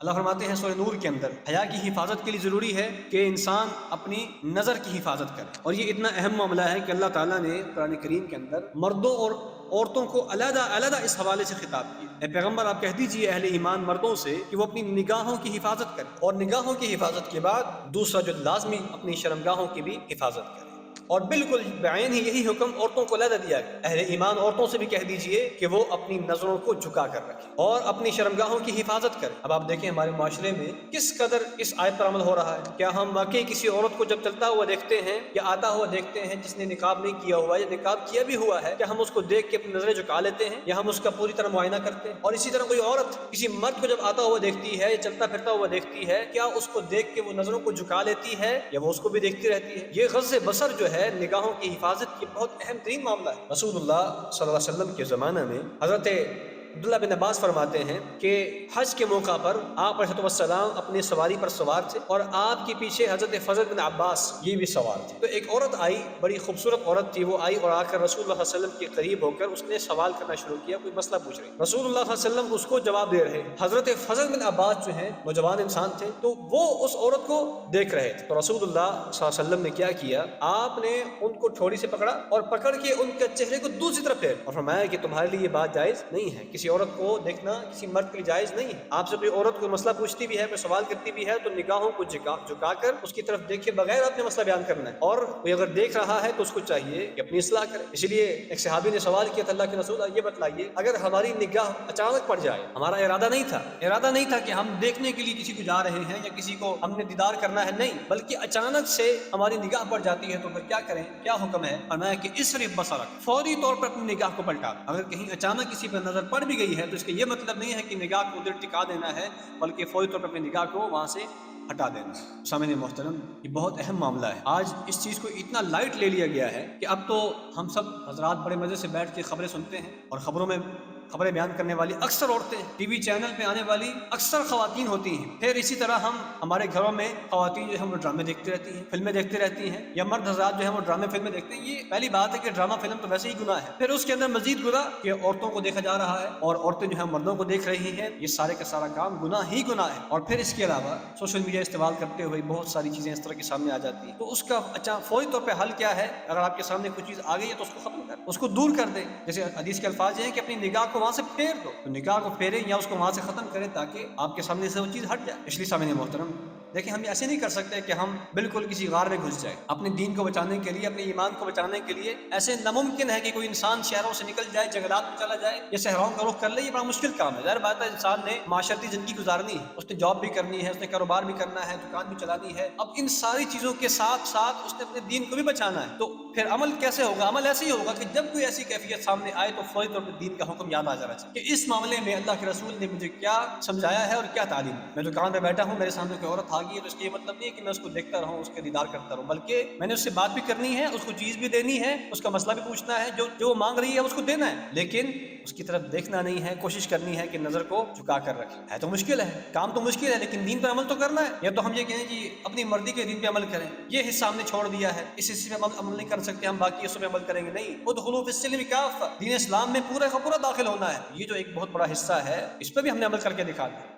اللہ فرماتے ہیں سورہ نور کے اندر حیا کی حفاظت کے لیے ضروری ہے کہ انسان اپنی نظر کی حفاظت کرے، اور یہ اتنا اہم معاملہ ہے کہ اللہ تعالیٰ نے قرآن کریم کے اندر مردوں اور عورتوں کو علیحدہ علیحدہ اس حوالے سے خطاب کیا۔ اے پیغمبر آپ کہہ دیجئے اہل ایمان مردوں سے کہ وہ اپنی نگاہوں کی حفاظت کریں، اور نگاہوں کی حفاظت کے بعد دوسرا جو لازمی اپنی شرمگاہوں کی بھی حفاظت کریں، اور بالکل بعین ہی یہی حکم عورتوں کو علیحدہ دیا گیا۔ اہل ایمان عورتوں سے بھی کہہ دیجئے کہ وہ اپنی نظروں کو جھکا کر رکھیں اور اپنی شرمگاہوں کی حفاظت کریں۔ اب آپ دیکھیں ہمارے معاشرے میں کس قدر اس آیت پر عمل ہو رہا ہے۔ کیا ہم واقعی کسی عورت کو جب چلتا ہوا دیکھتے ہیں یا آتا ہوا دیکھتے ہیں جس نے نقاب نہیں کیا ہوا یا نقاب کیا بھی ہوا ہے، کیا ہم اس کو دیکھ کے اپنی نظریں جھکا لیتے ہیں یا ہم اس کا پوری طرح معائنہ کرتے ہیں؟ اور اسی طرح کوئی عورت کسی مرد کو جب آتا ہوا دیکھتی ہے یا چلتا پھرتا ہوا دیکھتی ہے، کیا اس کو دیکھ کے وہ نظروں کو جھکا لیتی ہے یا وہ اس کو بھی دیکھتی رہتی ہے؟ یہ غض بصر جو ہے نگاہوں کی حفاظت کی بہت اہم ترین معاملہ ہے۔ رسول اللہ صلی اللہ علیہ وسلم کے زمانہ میں حضرت عبداللہ بن عباس فرماتے ہیں کہ حج کے موقع پر آپ علیہ السلام اپنی سواری پر سوار تھے اور آپ کے پیچھے حضرت فضل بن عباس یہ بھی سوار تھے۔ تو ایک عورت آئی، بڑی خوبصورت عورت تھی، وہ آئی اور آ کر رسول اللہ صلی اللہ علیہ وسلم کے قریب ہو کر اس نے سوال کرنا شروع کیا، کوئی مسئلہ پوچھ رہی۔ رسول اللہ صلی اللہ علیہ وسلم اس کو جواب دے رہے۔ حضرت فضل بن عباس جو ہیں نوجوان انسان تھے، تو وہ اس عورت کو دیکھ رہے تھے۔ تو رسول اللہ صلی اللہ علیہ وسلم نے کیا کیا، آپ نے ان کو تھوڑی سے پکڑا اور پکڑ کے ان کے چہرے کو دوسری طرف پھیر اور فرمایا کہ تمہارے لیے یہ بات جائز نہیں ہے، کسی عورت کو دیکھنا کسی مرد کے لیے جائز نہیں ہے۔ آپ سے کوئی عورت کوئی مسئلہ پوچھتی بھی ہے، کوئی سوال کرتی بھی ہے، تو نگاہوں کو جھکا کر اس کی طرف دیکھے بغیر آپ نے مسئلہ بیان کرنا ہے، اور کوئی اگر دیکھ رہا ہے تو اس کو چاہیے کہ اپنی اصلاح کرے۔ اسی لیے ایک صحابی نے سوال کیا تھا، اللہ کے رسول یہ بتلائیے اگر ہماری نگاہ اچانک پڑ جائے، ہمارا ارادہ نہیں تھا کہ ہم دیکھنے کے لیے کسی کو جا رہے ہیں یا کسی کو ہم نے دیدار کرنا ہے، نہیں، بلکہ اچانک سے ہماری نگاہ پڑ جاتی ہے تو پھر کیا کریں، کیا حکم ہے؟ فرمایا کہ اسرف بصرک، فوری طور پر اپنی نگاہ کو پلٹا۔ اگر کہیں اچانک کسی پر نظر پڑ بھی گئی ہے تو اس کا یہ مطلب نہیں ہے کہ نگاہ کو ادھر ٹکا دینا ہے، بلکہ فوری طور پر اپنی نگاہ کو وہاں سے ہٹا دینا۔ سامعین محترم، یہ بہت اہم معاملہ ہے۔ آج اس چیز کو اتنا لائٹ لے لیا گیا ہے کہ اب تو ہم سب حضرات بڑے مزے سے بیٹھ کے خبریں سنتے ہیں، اور خبروں میں خبریں بیان کرنے والی اکثر عورتیں، ٹی وی چینل پہ آنے والی اکثر خواتین ہوتی ہیں۔ پھر اسی طرح ہمارے گھروں میں خواتین جو ہیں وہ ڈرامے دیکھتی رہتی ہیں، فلمیں دیکھتی رہتی ہیں، یا مرد حضرات جو ہیں وہ ڈرامے فلمیں دیکھتے ہیں۔ یہ پہلی بات ہے کہ ڈرامہ فلم تو ویسے ہی گناہ ہے، پھر اس کے اندر مزید گناہ کہ عورتوں کو دیکھا جا رہا ہے اور عورتیں جو ہیں مردوں کو دیکھ رہی ہیں۔ یہ سارے کا سارا کام گناہ ہی گناہ ہے۔ اور پھر اس کے علاوہ سوشل میڈیا استعمال کرتے ہوئے بہت ساری چیزیں اس طرح کے سامنے آ جاتی ہیں، تو اس کا فوری طور پہ حل کیا ہے؟ اگر آپ کے سامنے کوئی چیز آ گئی ہے تو اس کو ختم کر، اس کو دور کر دیں۔ جیسے حدیث کے الفاظ یہ ہیں کہ اپنی نگاہ کو وہاں سے پھیر دو، تو نگاہ کو پھیریں یا اس کو وہاں سے ختم کریں تاکہ آپ کے سامنے سے وہ چیز ہٹ جائے۔ اس لیے سامنے محترم دیکھیں، ہم ایسے نہیں کر سکتے کہ ہم بالکل کسی غار میں گھس جائیں۔ اپنے دین کو بچانے کے لیے، اپنے ایمان کو بچانے کے لیے ایسے ناممکن ہے کہ کوئی انسان شہروں سے نکل جائے، جنگلات میں چلا جائے یا صحراؤں کا رخ کر لے۔ یہ بڑا مشکل کام ہے۔ ظاہر بات ہے انسان نے معاشرتی زندگی گزارنی ہے، اس نے جاب بھی کرنی ہے، اس نے کاروبار بھی کرنا ہے، دکان بھی چلانی ہے۔ اب ان ساری چیزوں کے ساتھ ساتھ اس نے اپنے دین کو بھی بچانا ہے، تو پھر عمل کیسے ہوگا؟ عمل ایسے ہی ہوگا کہ جب کوئی ایسی کیفیت سامنے آئے تو فوری طور پر دین کا حکم یاد آ جانا چاہیے کہ اس معاملے میں اللہ کے رسول نے مجھے کیا سمجھایا ہے اور کیا تعلیم ہے۔ میں دکان پہ بیٹھا ہوں، میرے سامنے کوئی عورت آ گئی ہے تو اس کا یہ مطلب نہیں ہے کہ میں اس کو دیکھتا رہوں، اس کے دیدار کرتا رہوں، بلکہ میں نے اس سے بات بھی کرنی ہے، اس کو چیز بھی دینی ہے، اس کا مسئلہ بھی پوچھنا ہے، جو وہ مانگ رہی ہے اس کو دینا ہے، لیکن اس کی طرف دیکھنا نہیں ہے۔ کوشش کرنی ہے کہ نظر کو جھکا کر رکھیں۔ ہے تو مشکل ہے، کام تو مشکل ہے، لیکن دین پر عمل تو کرنا ہے۔ یا تو ہم یہ کہیں جی اپنی مرضی کے دین پہ عمل کریں، یہ حصہ ہم نے چھوڑ دیا ہے، اس حصے میں عمل نہیں کر سکتے، ہم باقی حصوں میں عمل کریں گے، نہیں۔ ادخلوا فی السلم کافہ، دین اسلام میں پورا کا پورا داخل ہونا ہے۔ یہ جو ایک بہت بڑا حصہ ہے، اس پہ بھی ہم نے عمل کر کے دکھا دیا۔